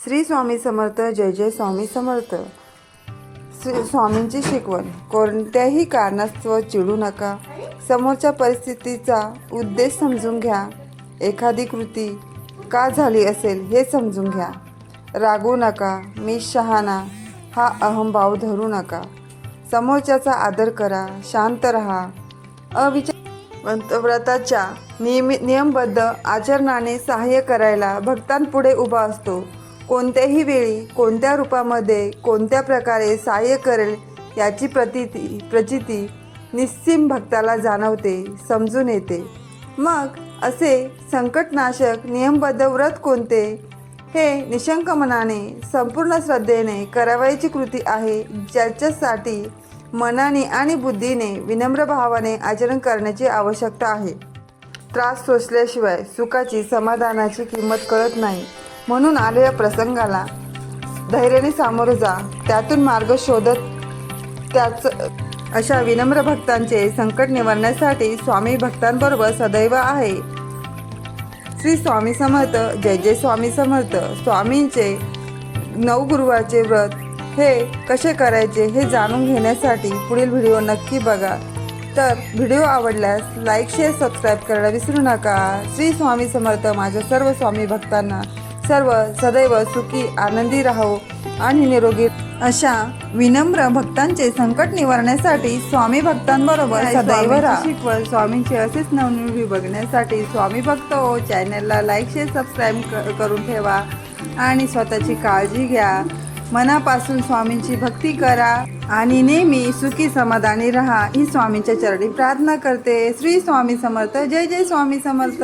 श्री स्वामी समर्थ. जय जय स्वामी समर्थ. श्री स्वामींची शिकवण. कोणत्याही कारणास्तव चिडू नका. समोरच्या परिस्थितीचा उद्देश समजून घ्या. एखादी कृती का झाली असेल हे समजून घ्या. रागवू नका. मी शहाणा हा अहंभाव धरू नका. समोरच्याचा आदर करा. शांत राहा. व्रताच्या नियमबद्ध आचरणाने सहाय्य करायला भक्तांपुढे उभा असतो. कोणत्याही वेळी कोणत्या रूपामध्ये कोणत्या प्रकारे सहाय्य करेल याची प्रचिती निस्सीम भक्ताला जाणवते, समजून येते. मग असे संकटनाशक नियमबद्ध व्रत कोणते? हे निशंक मनाने संपूर्ण श्रद्धेने करावयाची कृती आहे, ज्याच्यासाठी मनाने आणि बुद्धीने विनम्र भावाने आचरण करण्याची आवश्यकता आहे. त्रास सोसल्याशिवाय सुखाची समाधानाची किंमत कळत नाही. म्हणून आलेल्या प्रसंगाला धैर्याने सामोरे जा. त्यातून मार्ग शोधत अशा विनम्र भक्तांचे संकट निवारण्यासाठी स्वामी भक्तांबरोबर सदैव आहे. श्री स्वामी समर्थ. जय जय स्वामी समर्थ. स्वामींचे 9 गुरुवारचे व्रत हे कसे करायचे हे जाणून घेण्यासाठी पुढील व्हिडिओ नक्की बघा. तर व्हिडिओ आवडल्यास लाईक, शेअर, सबस्क्राईब करायला विसरू नका. श्री स्वामी समर्थ. माझ्या सर्व स्वामी भक्तांना सर्व सदैव सुखी, आनंदी राहो आणि निरोगी. अशा विनम्र भक्तांचे संकट निवारण्यासाठी स्वामी भक्तांबरोबर सदैव राहा. शिकवण स्वामींचे असेच नवनवीन व्हिडिओ बघण्यासाठी स्वामी भक्त हो चॅनलला लाईक, शेअर, सबस्क्राईब करून ठेवा आणि स्वतःची काळजी घ्या. मनापासून स्वामींची भक्ती करा आणि नेहमी सुखी समाधानी राहा ही स्वामींच्या चरणी प्रार्थना करते. श्री स्वामी समर्थ. जय जय स्वामी समर्थ.